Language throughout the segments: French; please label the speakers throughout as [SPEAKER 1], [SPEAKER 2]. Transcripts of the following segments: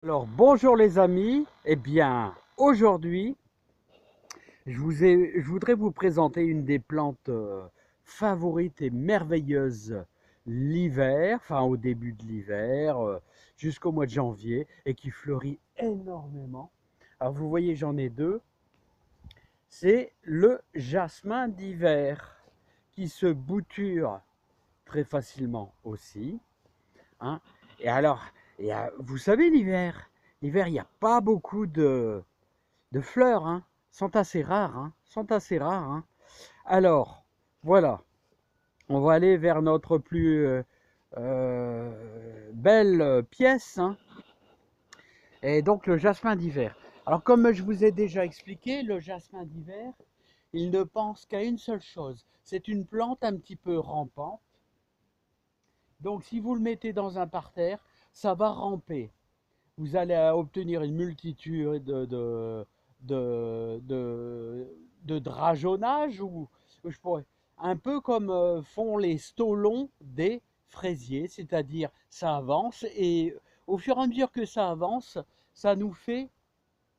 [SPEAKER 1] Alors bonjour les amis, eh bien aujourd'hui je voudrais vous présenter une des plantes favorites et merveilleuses l'hiver, enfin au début de l'hiver jusqu'au mois de janvier et qui fleurit énormément. Alors vous voyez j'en ai deux, c'est le jasmin d'hiver qui se bouture très facilement aussi, hein. Et alors, vous savez l'hiver il n'y a pas beaucoup de fleurs, hein, sont assez rares, hein, sont assez rares, hein. Alors, voilà, on va aller vers notre plus belle pièce, hein, et donc le jasmin d'hiver. Alors, comme je vous ai déjà expliqué, le jasmin d'hiver, il ne pense qu'à une seule chose. C'est une plante un petit peu rampante. Donc, si vous le mettez dans un parterre, ça va ramper. Vous allez obtenir une multitude de, de, de drageonnage ou je pourrais, un peu comme font les stolons des fraisiers, c'est-à-dire ça avance et au fur et à mesure que ça avance, ça nous fait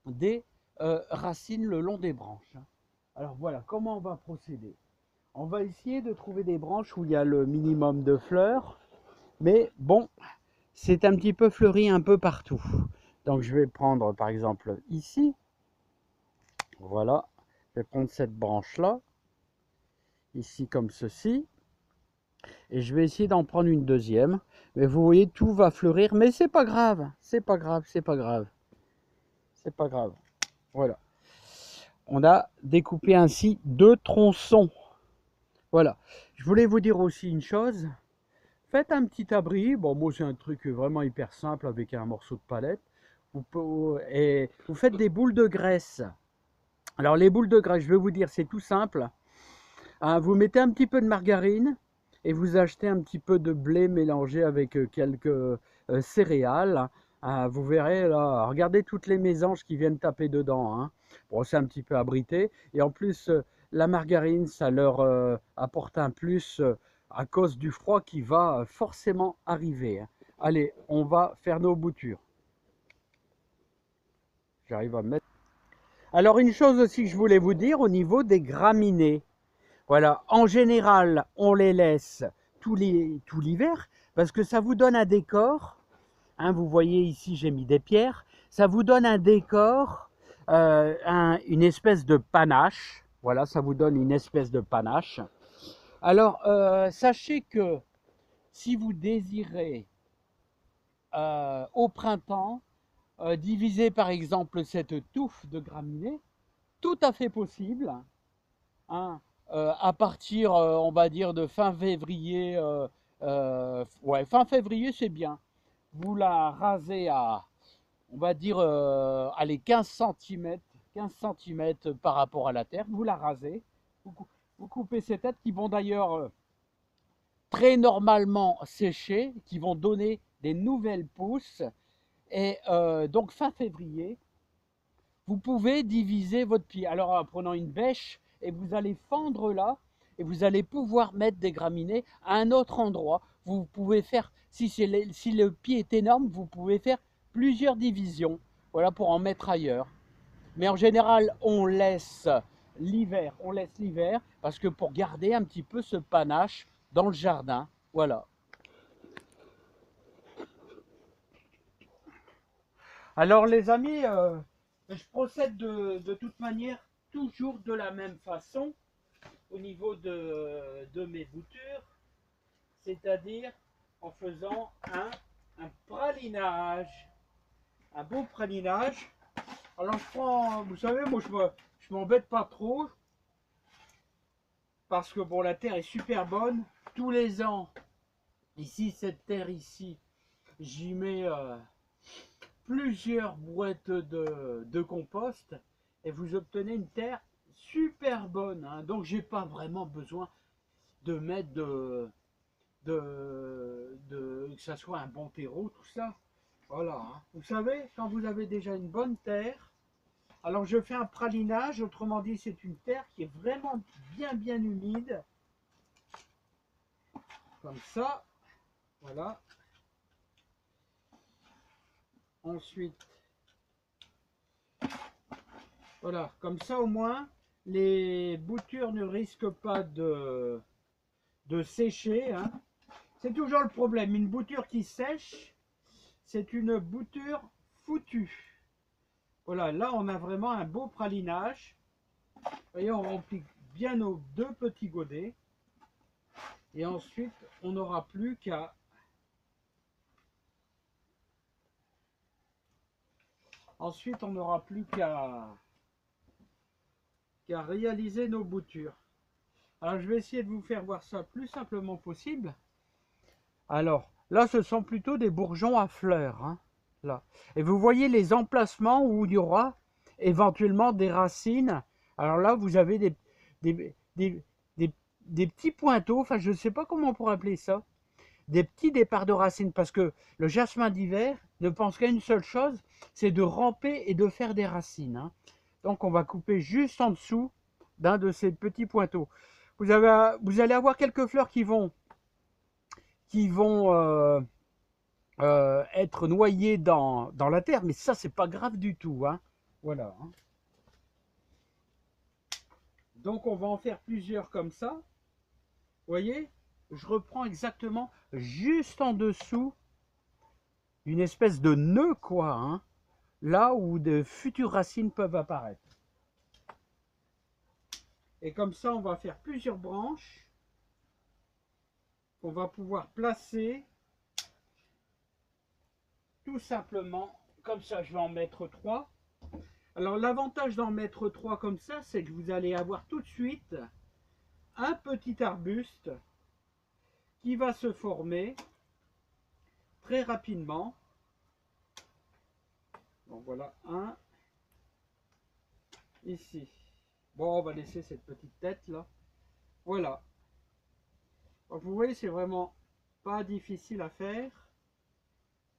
[SPEAKER 1] des racines le long des branches. Alors voilà, comment on va procéder? On va essayer de trouver des branches où il y a le minimum de fleurs, mais bon, c'est un petit peu fleuri un peu partout. Donc je vais prendre par exemple ici, voilà, je vais prendre cette branche-là, ici comme ceci, et je vais essayer d'en prendre une deuxième. Mais vous voyez, tout va fleurir, mais c'est pas grave, c'est pas grave, c'est pas grave, c'est pas grave. Voilà, on a découpé ainsi deux tronçons. Voilà, je voulais vous dire aussi une chose. Faites un petit abri. Bon, moi, c'est un truc vraiment hyper simple avec un morceau de palette. Et vous faites des boules de graisse. Alors, les boules de graisse, je vais vous dire, c'est tout simple, hein. Vous mettez un petit peu de margarine et vous achetez un petit peu de blé mélangé avec quelques céréales, hein. Vous verrez, là, regardez toutes les mésanges qui viennent taper dedans, hein. Bon, c'est un petit peu abrité. Et en plus, la margarine, ça leur apporte un plus à cause du froid qui va forcément arriver, hein. Allez, on va faire nos boutures. J'arrive à mettre. Alors, une chose aussi que je voulais vous dire au niveau des graminées. Voilà, en général, on les laisse tout l'hiver parce que ça vous donne un décor, hein. Vous voyez ici, j'ai mis des pierres. Ça vous donne un décor, une espèce de panache. Voilà, ça vous donne une espèce de panache. Alors, sachez que si vous désirez au printemps diviser par exemple cette touffe de graminées, tout à fait possible, hein, à partir, on va dire, de fin février. Ouais, fin février, c'est bien. Vous la rasez à, on va dire, allez, 15 cm, 15 cm par rapport à la terre. Vous la rasez. Vous, vous coupez ces têtes qui vont d'ailleurs très normalement sécher, qui vont donner des nouvelles pousses. Et donc, fin février, vous pouvez diviser votre pied. Alors, en prenant une bêche, et vous allez fendre là, et vous allez pouvoir mettre des graminées à un autre endroit. Vous pouvez faire, si le pied est énorme, vous pouvez faire plusieurs divisions, voilà, pour en mettre ailleurs. Mais en général, on laisse l'hiver, parce que pour garder un petit peu ce panache dans le jardin, voilà. Alors les amis, je procède de toute manière toujours de la même façon au niveau de mes boutures, c'est-à-dire en faisant un pralinage, un beau pralinage. Alors je prends, vous savez, moi je m'embête pas trop parce que bon, la terre est super bonne. Tous les ans, ici, cette terre ici, j'y mets plusieurs boîtes de compost et vous obtenez une terre super bonne, hein. Donc j'ai pas vraiment besoin de mettre que ça soit un bon terreau, tout ça. Voilà, hein. Vous savez, quand vous avez déjà une bonne terre, alors je fais un pralinage, autrement dit c'est une terre qui est vraiment bien humide, comme ça, voilà. Ensuite, voilà, comme ça au moins, les boutures ne risquent pas de sécher, hein. C'est toujours le problème, une bouture qui sèche, c'est une bouture foutue. Voilà, là on a vraiment un beau pralinage. Vous voyez, on remplit bien nos 2 petits godets. Et ensuite, on n'aura plus qu'à réaliser nos boutures. Alors, je vais essayer de vous faire voir ça plus simplement possible. Alors, là, ce sont plutôt des bourgeons à fleurs, hein, là. Et vous voyez les emplacements où il y aura éventuellement des racines. Alors là, vous avez des petits pointeaux, enfin, je ne sais pas comment on pourrait appeler ça, des petits départs de racines, parce que le jasmin d'hiver ne pense qu'à une seule chose, c'est de ramper et de faire des racines, hein. Donc, on va couper juste en dessous d'un de ces petits pointeaux. Vous allez avoir quelques fleurs qui vont être noyées dans la terre, mais ça, c'est pas grave du tout, hein. Voilà, hein. Donc, on va en faire plusieurs comme ça. Vous voyez, je reprends exactement juste en dessous d'une espèce de nœud, quoi, hein, là où de futures racines peuvent apparaître. Et comme ça, on va faire plusieurs branches qu'on va pouvoir placer tout simplement comme ça. Je vais en mettre 3. Alors l'avantage d'en mettre 3 comme ça, c'est que vous allez avoir tout de suite un petit arbuste qui va se former très rapidement. Donc voilà, un ici. Bon, on va laisser cette petite tête là. Voilà. Donc vous voyez, c'est vraiment pas difficile à faire.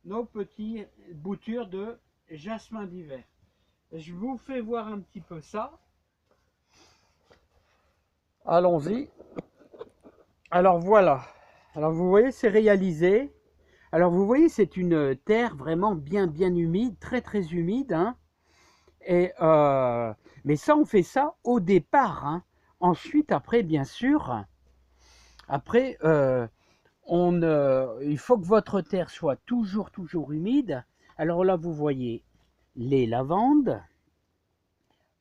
[SPEAKER 1] Nos petites boutures de jasmin d'hiver. Je vous fais voir un petit peu ça. Allons-y. Alors voilà. Alors vous voyez, c'est réalisé. Alors vous voyez, c'est une terre vraiment bien humide, très humide, hein. Et mais ça, on fait ça au départ, hein. Ensuite, après, bien sûr, après, il faut que votre terre soit toujours humide. Alors là, vous voyez les lavandes,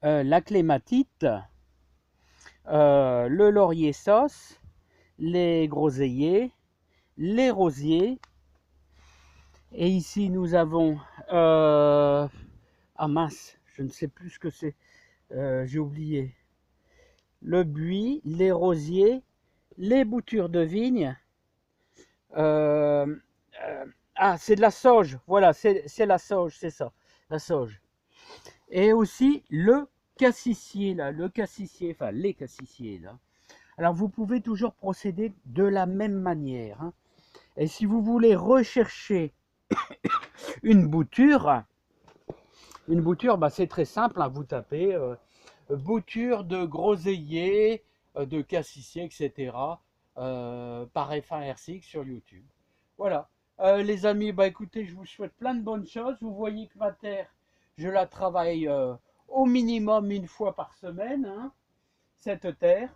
[SPEAKER 1] la clématite, le laurier sauce, les groseilliers, les rosiers. Et ici, nous avons... ah mince, je ne sais plus ce que c'est. J'ai oublié. Le buis, les rosiers, les boutures de vigne. Ah, c'est de la sauge. Voilà, c'est la sauge, c'est ça. La sauge. Et aussi le cassissier, là. Le cassissier, enfin les cassissiers, là. Alors, vous pouvez toujours procéder de la même manière, hein. Et si vous voulez rechercher une bouture, bah, c'est très simple, hein. Vous tapez bouture de groseillier, de cassissier, etc. Par F1RCX sur YouTube. Voilà. Les amis, bah écoutez, je vous souhaite plein de bonnes choses. Vous voyez que ma terre, je la travaille au minimum 1 fois par semaine, hein, cette terre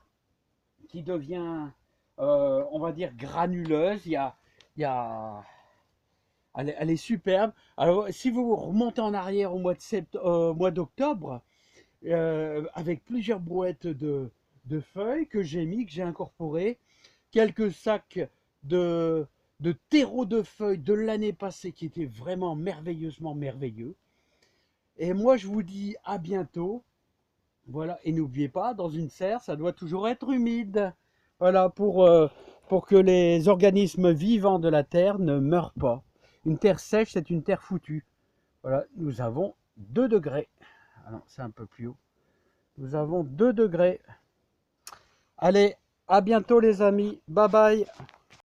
[SPEAKER 1] qui devient, on va dire, granuleuse. Elle est superbe. Alors, si vous remontez en arrière au mois d'octobre, avec plusieurs brouettes de feuilles que j'ai mis, que j'ai incorporées, quelques sacs de terreau de feuilles de l'année passée qui étaient vraiment merveilleusement merveilleux. Et moi, je vous dis à bientôt. Voilà, et n'oubliez pas, dans une serre, ça doit toujours être humide. Voilà, pour que les organismes vivants de la terre ne meurent pas. Une terre sèche, c'est une terre foutue. Voilà, nous avons 2 degrés. Ah non, c'est un peu plus haut. Nous avons 2 degrés. Allez, à bientôt les amis. Bye bye.